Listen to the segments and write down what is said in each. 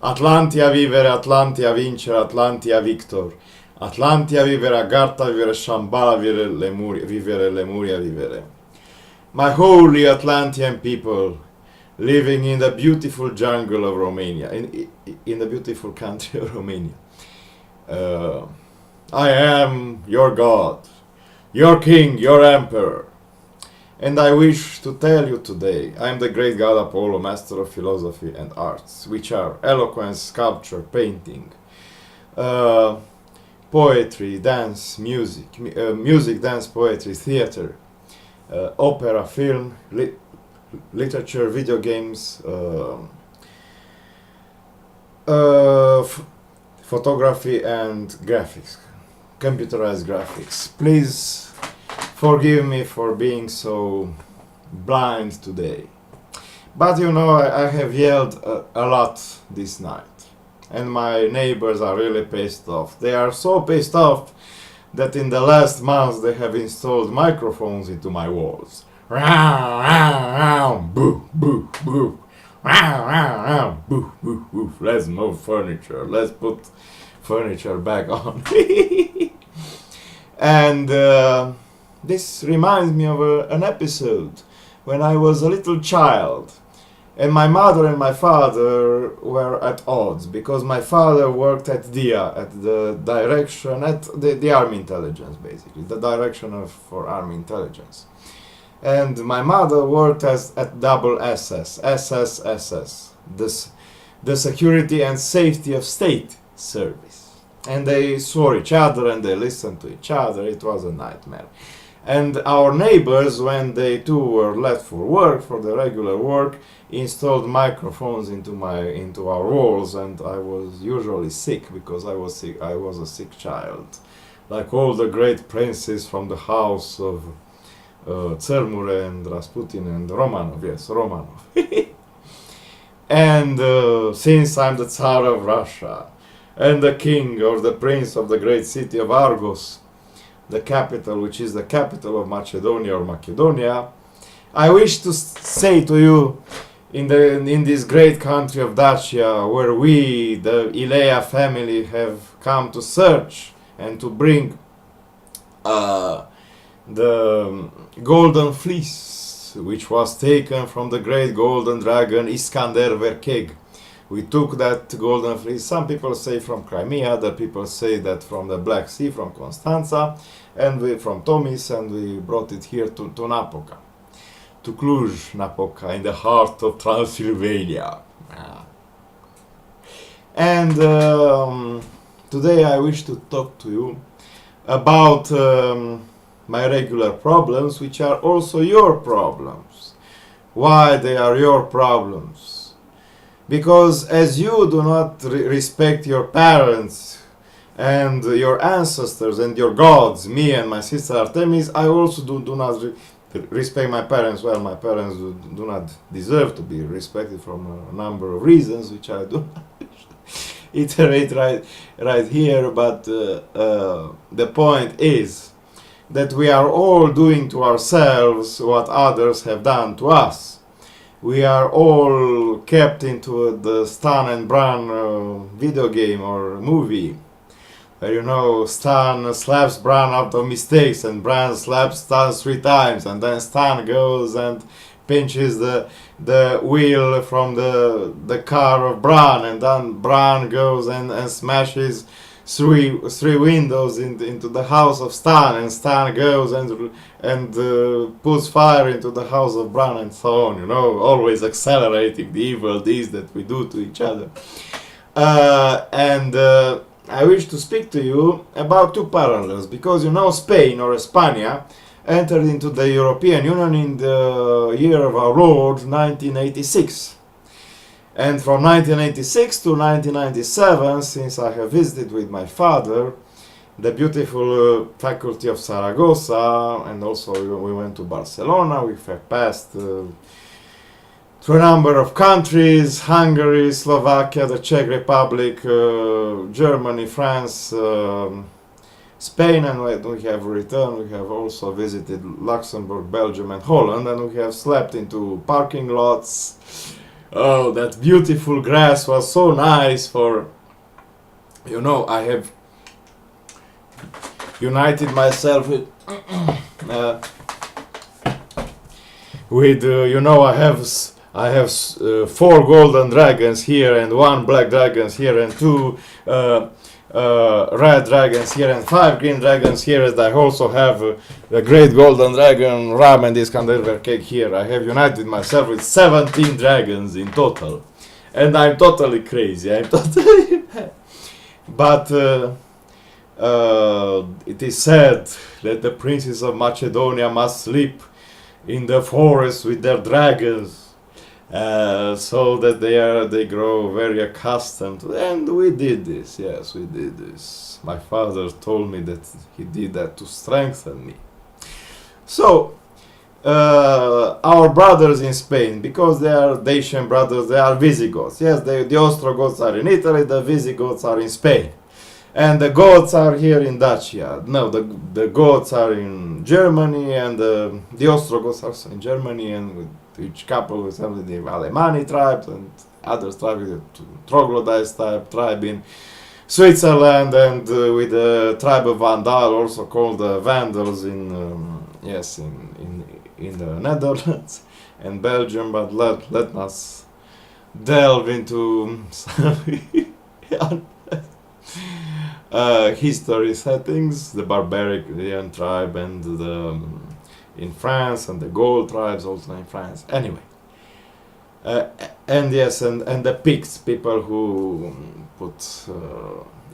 Atlantia vivere, Atlantia vincere, Atlantia victor. Atlantia vivere, Agartha vivere, Shambhala vivere, Lemuria vivere. My holy Atlantean people, living in the beautiful jungle of Romania, in the beautiful country of Romania. I am your God, your king, your emperor. And I wish to tell you today, I am the great god Apollo, master of philosophy and arts, which are eloquence, sculpture, painting, poetry, dance, music, dance, poetry, theater, opera, film, literature, video games, photography and graphics, computerized graphics. Please forgive me for being so blind today. But you know, I have yelled a lot this night. And my neighbors are really pissed off. They are so pissed off that in the last months they have installed microphones into my walls. Boo, boo, boo. Boo, boo, boo. Let's move furniture. Let's put furniture back on. And this reminds me of an episode when I was a little child. And my mother and my father were at odds because my father worked at DIA, at the direction, at the Army Intelligence, basically, the direction for Army Intelligence. And my mother worked at double SS, the Security and Safety of State Service. And they swore each other and they listened to each other. It was a nightmare. And our neighbors, when they too were left for work, for the regular work, installed microphones into our walls, and I was usually sick because I was sick. I was a sick child, like all the great princes from the house of Tsarmure and Rasputin and Romanov. Yes, Romanov. And since I'm the Tsar of Russia and the king or the prince of the great city of Argos, the capital, which is the capital of Macedonia or Macedonia, I wish to say to you, in this great country of Dacia, where we, the Ilea family, have come to search and to bring the golden fleece, which was taken from the great golden dragon Iskander Verkeg. We took that golden fleece, some people say from Crimea, other people say that from the Black Sea, from Constanța, and from Tomis, and we brought it here to Napoca, to Cluj-Napoca, in the heart of Transylvania. And today I wish to talk to you about my regular problems, which are also your problems. Why they are your problems? Because as you do not respect your parents and your ancestors and your gods, me and my sister Artemis, I also do not respect my parents. Well, my parents do not deserve to be respected from a number of reasons, which I do not iterate right here, but the point is that we are all doing to ourselves what others have done to us. We are all kept into the Stan and Bran video game or movie, where, you know, Stan slaps Bran out of mistakes and Bran slaps Stan 3 times, and then Stan goes and pinches the wheel from the car of Bran, and then Bran goes and smashes three windows into the house of Stan, and Stan goes and puts fire into the house of Bran, and so on, you know, always accelerating the evil deeds that we do to each other. I wish to speak to you about 2 parallels, because, you know, Spain or España entered into the European Union in the year of our Lord 1986. And from 1986 to 1997, since I have visited with my father the beautiful faculty of Zaragoza, and also we went to Barcelona, we have passed through a number of countries: Hungary, Slovakia, the Czech Republic, Germany, France, Spain, and we have returned. We have also visited Luxembourg, Belgium and Holland, and we have slept into parking lots Oh, that beautiful grass was so nice for, I have united myself with, uh, I have 4 golden dragons here and 1 black dragons here and 2 red dragons here and 5 green dragons here, and I also have the great golden dragon Ram and Iskander cake here. I have united myself with 17 dragons in total, and I'm totally crazy. I'm totally mad. But it is said that the princes of Macedonia must sleep in the forest with their dragons, so that they grow very accustomed to, and we did this. Yes, we did this. My father told me that he did that to strengthen me. So our brothers in Spain, because they are Dacian brothers, they are Visigoths. Yes, the Ostrogoths are in Italy, the Visigoths are in Spain. And the Goths are here in Dacia. No, the Goths are in Germany, and the Ostrogoths are also in Germany, and with each couple with some of the Alemanni tribes and other tribes, the troglodytes tribe in Switzerland, and with the tribe of Vandal, also called the Vandals in the Netherlands and Belgium. But let us delve into some history settings, the barbarian tribe and the in France, and the Gaul tribes also in France. Anyway, and yes, and the Picts, people who put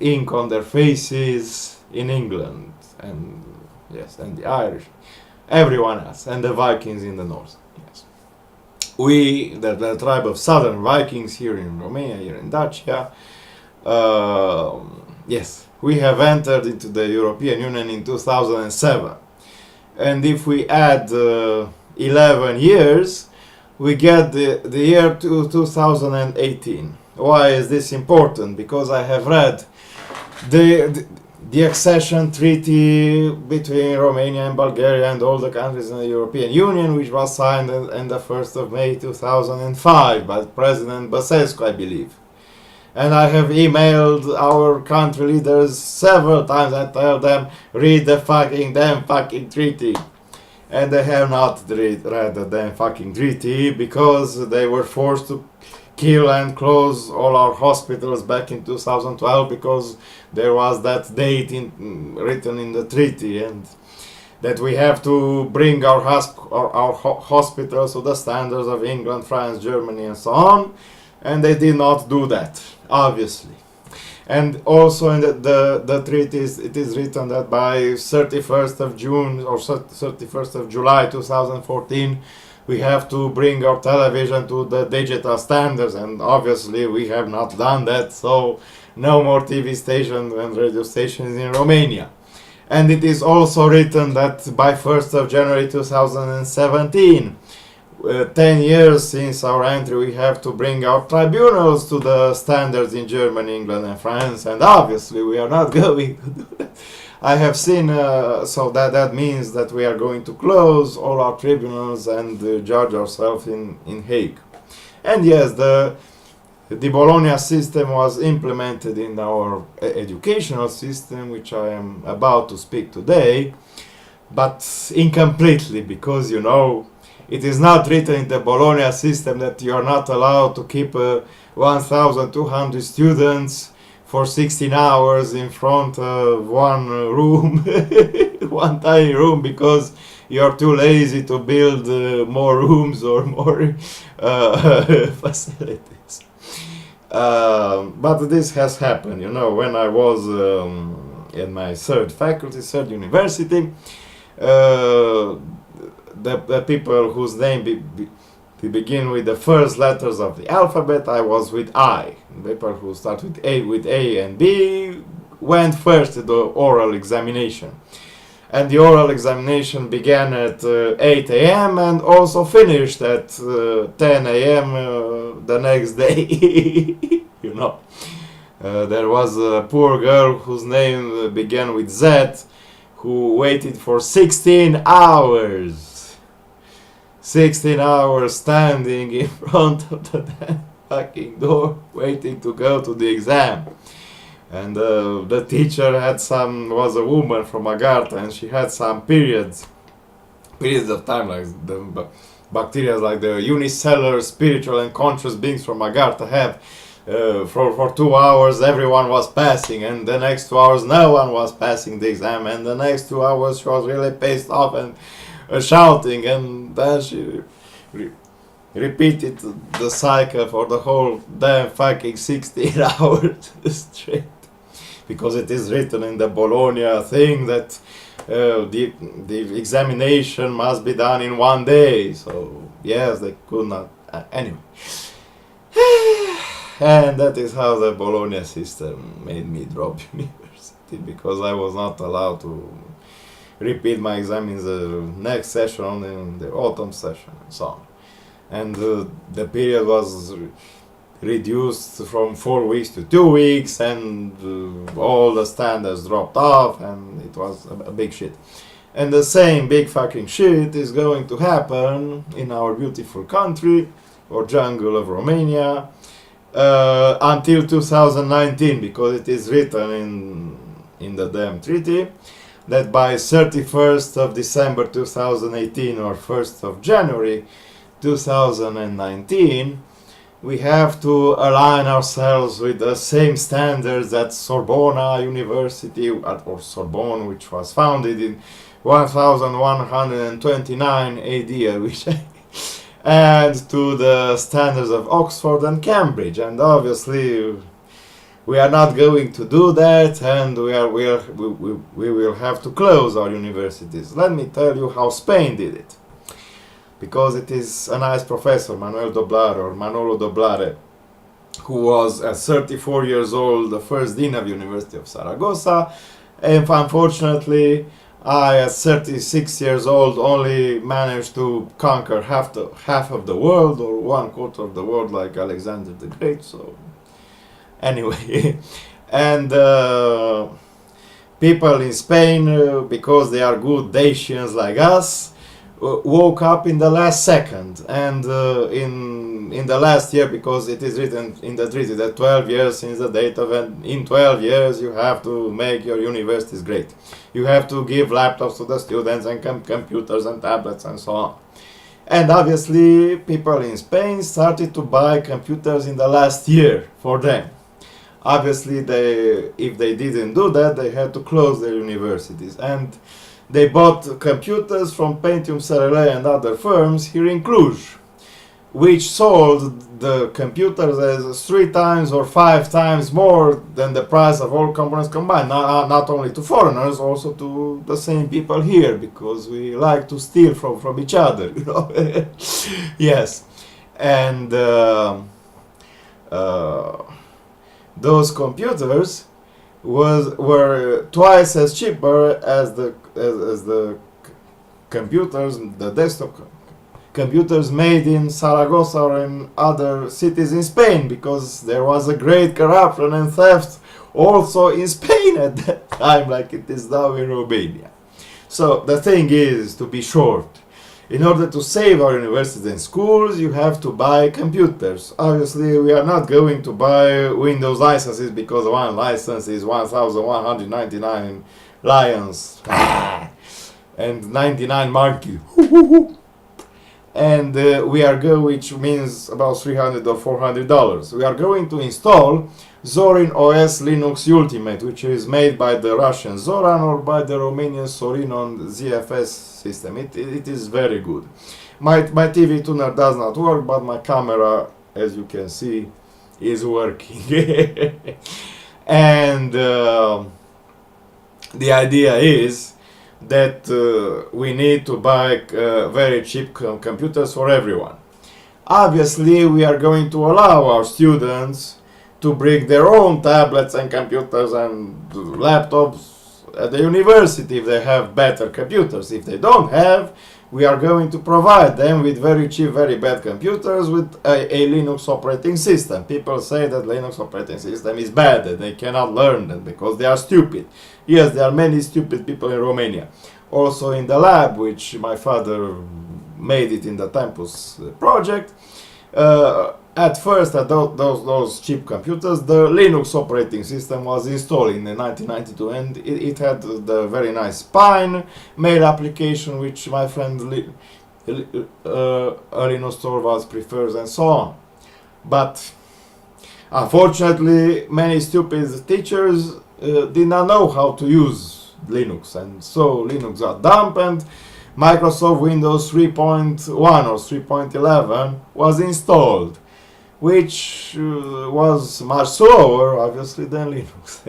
ink on their faces in England, and yes, and the Irish, everyone else, and the Vikings in the north. Yes, we, the tribe of Southern Vikings here in Romania, here in Dacia. Yes, we have entered into the European Union in 2007, and if we add 11 years, we get the year 2018. Why is this important? Because I have read the accession treaty between Romania and Bulgaria and all the countries in the European Union, which was signed on the 1st of May 2005 by President Băsescu, I believe. And I have emailed our country leaders several times and tell them, read the damn fucking treaty. And they have not read the damn fucking treaty, because they were forced to kill and close all our hospitals back in 2012, because there was that date written in the treaty, and that we have to bring our hospitals to the standards of England, France, Germany, and so on. And they did not do that, obviously. And also in the treaties, it is written that by 31st of June or 31st of July 2014, we have to bring our television to the digital standards, and obviously we have not done that, so no more TV stations and radio stations in Romania. And it is also written that by 1st of January 2017, 10 years since our entry, we have to bring our tribunals to the standards in Germany, England, and France, and obviously we are not going to do that. I have seen, so that means that we are going to close all our tribunals and judge ourselves in Hague. And yes, the Bologna system was implemented in our educational system, which I am about to speak today, but incompletely, because it is not written in the Bologna system that you are not allowed to keep 1,200 students for 16 hours in front of one room, one tiny room, because you are too lazy to build more rooms or more facilities. But this has happened, when I was in my third university, the people whose name begin with the first letters of the alphabet, I was with I. People who start with A and B went first to the oral examination. And the oral examination began at 8 a.m. and also finished at 10 a.m. The next day. There was a poor girl whose name began with Z, who waited for 16 hours. 16 hours standing in front of the damn fucking door waiting to go to the exam. And the teacher was a woman from Agartha, and she had some periods of time, like the bacteria, like the unicellular spiritual and conscious beings from Agartha have. For 2 hours everyone was passing, and the next 2 hours no one was passing the exam, and the next 2 hours she was really pissed off and shouting, and then she repeated the cycle for the whole damn fucking 16 hours straight, because it is written in the Bologna thing that the examination must be done in 1 day. So yes, they could not anyway. And that is how the Bologna system made me drop university, because I was not allowed to repeat my exam in the next session, in the autumn session, and so on. And the period was reduced from 4 weeks to 2 weeks, and all the standards dropped off, and it was a big shit. And the same big fucking shit is going to happen in our beautiful country, or jungle of Romania, until 2019, because it is written in the damn treaty that by 31st of December 2018 or 1st of January 2019 we have to align ourselves with the same standards that Sorbona University, or Sorbonne, which was founded in 1129 AD, and to the standards of Oxford and Cambridge. And obviously we are not going to do that, and we will have to close our universities. Let me tell you how Spain did it, because it is a nice professor, Manolo Doblare, who was at 34 years old the first dean of University of Saragossa, and unfortunately I at 36 years old only managed to conquer half of the world, or 1/4 of the world, like Alexander the Great. So anyway, and people in Spain, because they are good Dacians like us, woke up in the last second, and in the last year, because it is written in the treaty that 12 years since the date of, and in 12 years you have to make your universities great. You have to give laptops to the students, and computers and tablets and so on. And obviously people in Spain started to buy computers in the last year for them. Obviously if they didn't do that, they had to close their universities, and they bought computers from Pentium Serele and other firms here in Cluj, which sold the computers as 3 times or 5 times more than the price of all components combined. Not only to foreigners, also to the same people here, because we like to steal from each other, you know. Yes, and those computers were twice as cheaper as the computers, the desktop computers made in Saragossa or in other cities in Spain, because there was a great corruption and theft also in Spain at that time, like it is now in Romania. So the thing is, to be short, in order to save our universities and schools, you have to buy computers. Obviously, we are not going to buy Windows licenses, because one license is 1,199 lions and 99 monkeys. And which means about $300 or $400. We are going to install Zorin OS Linux Ultimate, which is made by the Russian Zoran or by the Romanian Sorin on the ZFS system. It is very good. My TV tuner does not work, but my camera, as you can see, is working. And the idea is that we need to buy very cheap computers for everyone. Obviously, we are going to allow our students to bring their own tablets and computers and laptops at the university if they have better computers. If they don't have, we are going to provide them with very cheap, very bad computers with a Linux operating system. People say that Linux operating system is bad and they cannot learn them because they are stupid. Yes, there are many stupid people in Romania. Also in the lab, which my father made it in the Tempus project. At first, at those cheap computers, the Linux operating system was installed in 1992, and it had the very nice Spine mail application, which my friend Linus Torvalds prefers, and so on. But unfortunately, many stupid teachers did not know how to use Linux, and so Linux got dumped, and Microsoft Windows 3.1 or 3.11 was installed, which was much slower, obviously, than Linux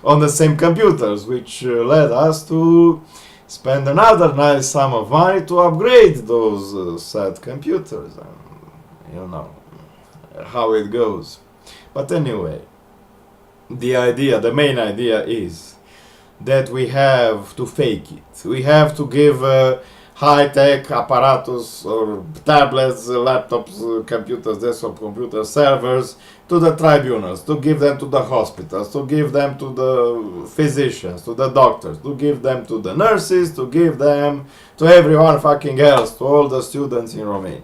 on the same computers, which led us to spend another nice sum of money to upgrade those sad computers. And you know how it goes. But anyway, the main idea is that we have to fake it. We have to give high-tech apparatus or tablets, laptops, computers, desktop computers, servers to the tribunals, to give them to the hospitals, to give them to the physicians, to the doctors, to give them to the nurses, to give them to everyone fucking else, to all the students in Romania.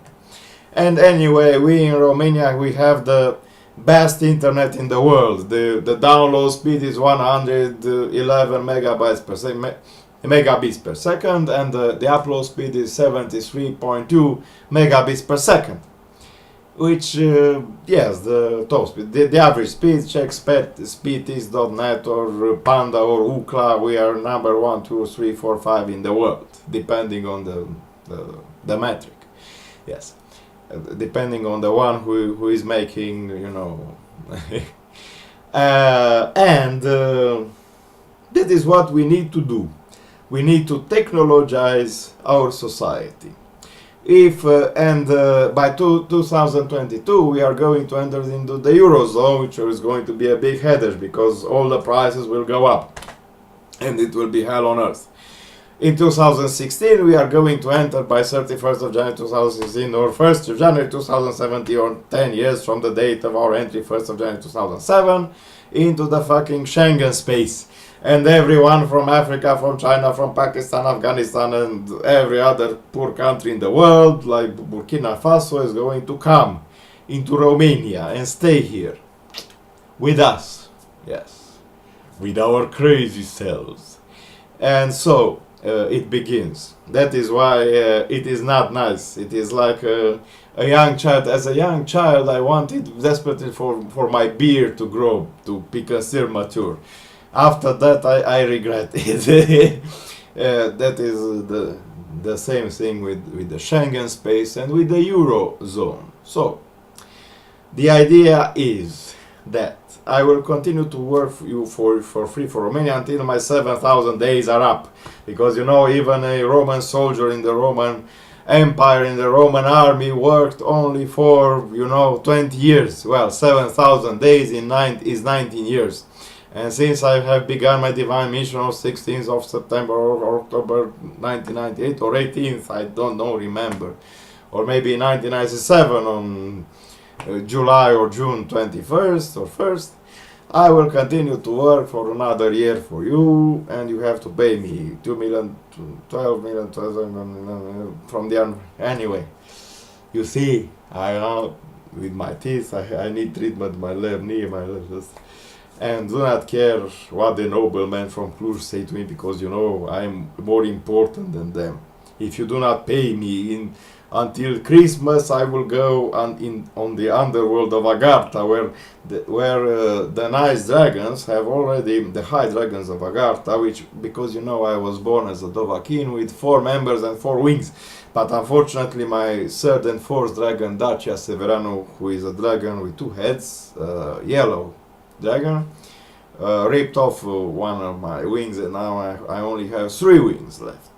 And anyway, we in Romania, we have the best internet in the world. The download speed is 111 megabits per second, and the upload speed is 73.2 megabits per second, which yes, the top speed. The average speed, check speedtest.net or Panda or Ookla, we are number 1, 2, 3, 4, 5 in the world, depending on the metric. Yes, depending on the one who is making, you know. And that is what we need to do. We need to technologize our society. If by 2022 we are going to enter into the Eurozone, which is going to be a big headache because all the prices will go up and it will be hell on earth. In 2016 we are going to enter by 31st of January 2016 or 1st of January 2017, or 10 years from the date of our entry, 1st of January 2007, into the fucking Schengen space. And everyone from Africa, from China, from Pakistan, Afghanistan, and every other poor country in the world, like Burkina Faso, is going to come into Romania and stay here with us. Yes, with our crazy selves. And so it begins. That is why it is not nice. It is like a young child. As a young child, I wanted desperately for my beard to grow, to be considered mature. After that, I regret it. That is the same thing with the Schengen space and with the Eurozone. So, the idea is that I will continue to work for free for Romania until my 7,000 days are up. Because, you know, even a Roman soldier in the Roman Empire, in the Roman army, worked only for, you know, 20 years. Well, 7,000 days is 19 years. And since I have begun my divine mission on 16th of September or October 1998 or 18th, I don't know, remember, or maybe 1997 on July or June 21st or 1st, I will continue to work for another year for you, and you have to pay me 2 million, 12 million, 12 million from the end. Anyway, you see, with my teeth, I need treatment, my left knee, my left. And do not care what the noblemen from Cluj say to me, because, you know, I'm more important than them. If you do not pay me until Christmas, I will go on the underworld of Agartha, where the nice dragons have already, the high dragons of Agartha, which, because, you know, I was born as a Dovahkiin with 4 members and 4 wings. But unfortunately, my 3rd and 4th dragon, Dacia Severano, who is a dragon with 2 heads, yellow dragon, ripped off one of my wings, and now I only have 3 wings left.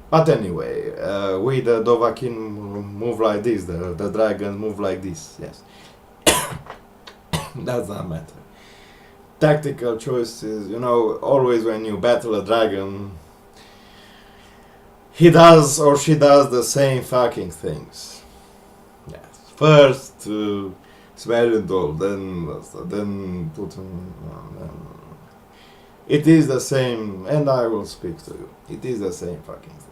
But anyway, we the Dovahkiin move like this, the dragons move like this, yes. Does not matter. Tactical choices, you know, always when you battle a dragon, he does or she does the same fucking things. Yes. First, smell it all, then put him. It is the same, and I will speak to you. It is the same fucking thing.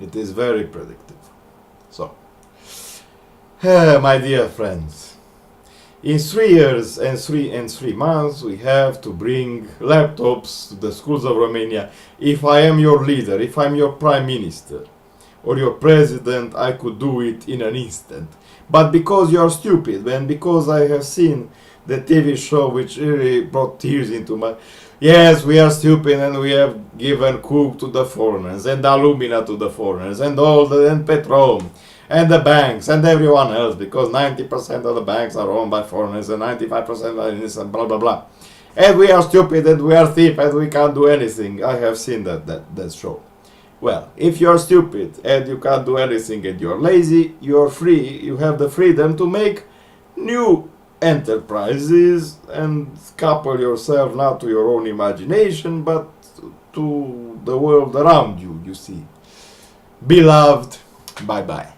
It is very predictable. So, my dear friends, in 3 years and 3 months, we have to bring laptops to the schools of Romania. If I am your leader, if I'm your prime minister or your president, I could do it in an instant. But because you are stupid, and because I have seen the TV show which really brought tears into my... Yes, we are stupid and we have given coke to the foreigners and alumina to the foreigners and all the... and petrol and the banks and everyone else, because 90% of the banks are owned by foreigners and 95% are innocent, blah blah blah. And we are stupid and we are thief and we can't do anything. I have seen that show. Well, if you're stupid and you can't do anything and you're lazy, you're free, you have the freedom to make new enterprises and couple yourself not to your own imagination but to the world around you, you see. Beloved, bye bye.